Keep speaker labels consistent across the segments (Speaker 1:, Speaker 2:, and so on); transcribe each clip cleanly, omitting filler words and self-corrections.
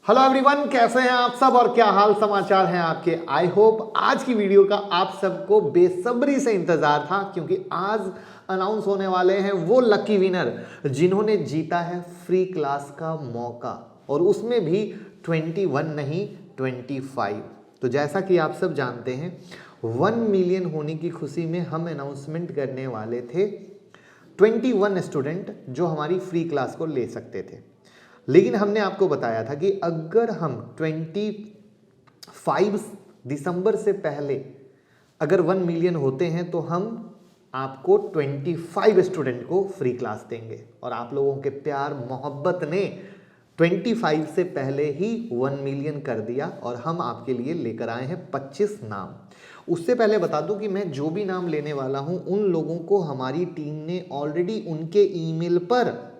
Speaker 1: Hello everyone, कैसे हैं आप सब और क्या हाल समाचार हैं आपके। आई होप आज की वीडियो का आप सबको बेसब्री से इंतजार था, क्योंकि आज अनाउंस होने वाले हैं वो लकी विनर जिन्होंने जीता है फ्री क्लास का मौका, और उसमें भी 21 नहीं 25। तो जैसा कि आप सब जानते हैं 1 मिलियन होने की खुशी में हम अनाउंसमेंट करने वाले थे 21 स्टूडेंट जो हमारी फ्री क्लास को ले सकते थे। लेकिन हमने आपको बताया था कि अगर हम 25 दिसंबर से पहले अगर 1 मिलियन होते हैं तो हम आपको 25 स्टूडेंट को फ्री क्लास देंगे। और आप लोगों के प्यार मोहब्बत ने 25 से पहले ही 1 मिलियन कर दिया, और हम आपके लिए लेकर आए हैं 25 नाम। उससे पहले बता दूं कि मैं जो भी नाम लेने वाला हूं उन लोगों को हमारी टीम ने ऑलरेडी उनके ईमेल पर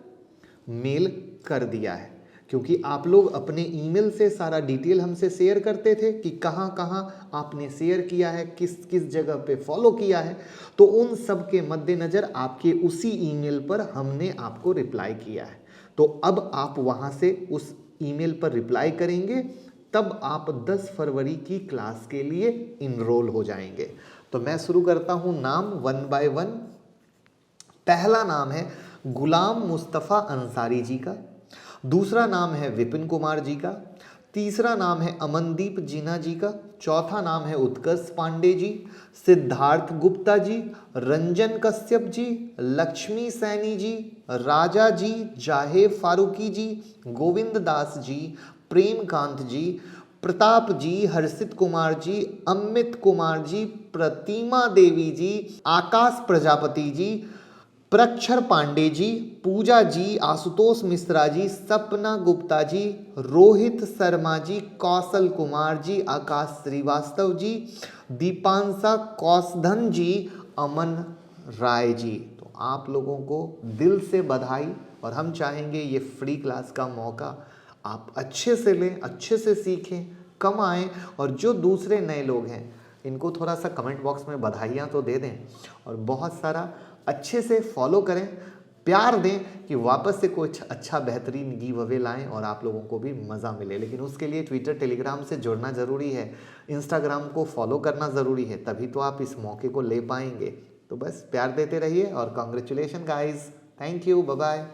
Speaker 1: मेल कर दिया है, क्योंकि आप लोग अपने ईमेल से सारा डिटेल हमसे शेयर करते थे कि कहाँ कहाँ आपने शेयर किया है, किस किस जगह पे फॉलो किया है। तो उन सब के मद्देनज़र आपके उसी ईमेल पर हमने आपको रिप्लाई किया है। तो अब आप वहाँ से उस ईमेल पर रिप्लाई करेंगे, तब आप 10 फरवरी की क्लास के लिए इनरोल हो जाएंगे। तो मैं शुरू करता हूँ नाम 1 बाय 1। पहला नाम है गुलाम मुस्तफ़ा अंसारी जी का, दूसरा नाम है विपिन कुमार जी का, तीसरा नाम है अमनदीप जीना जी का, चौथा नाम है उत्कर्ष पांडे जी, सिद्धार्थ गुप्ता जी, रंजन कश्यप जी, लक्ष्मी सैनी जी, राजा जी, जाहे फारूकी जी, गोविंद दास जी, प्रेमकांत जी, प्रताप जी, हर्षित कुमार जी, अमित कुमार जी, प्रतिमा देवी जी, आकाश प्रजापति जी, प्रक्षर पांडे जी, पूजा जी, आशुतोष मिश्रा जी, सपना गुप्ता जी, रोहित शर्मा जी, कौशल कुमार जी, आकाश श्रीवास्तव जी, दीपांशा कौशधन जी, अमन राय जी। तो आप लोगों को दिल से बधाई, और हम चाहेंगे ये फ्री क्लास का मौका आप अच्छे से लें, अच्छे से सीखें, कम आएँ। और जो दूसरे नए लोग हैं इनको थोड़ा सा कमेंट बॉक्स में बधाइयाँ तो दे दें, और बहुत सारा अच्छे से फॉलो करें, प्यार दें कि वापस से कुछ अच्छा बेहतरीन गिव अवे लाएं और आप लोगों को भी मज़ा मिले। लेकिन उसके लिए ट्विटर टेलीग्राम से जुड़ना ज़रूरी है, इंस्टाग्राम को फॉलो करना ज़रूरी है, तभी तो आप इस मौके को ले पाएंगे। तो बस प्यार देते रहिए, और congratulation guys, thank you, bye bye.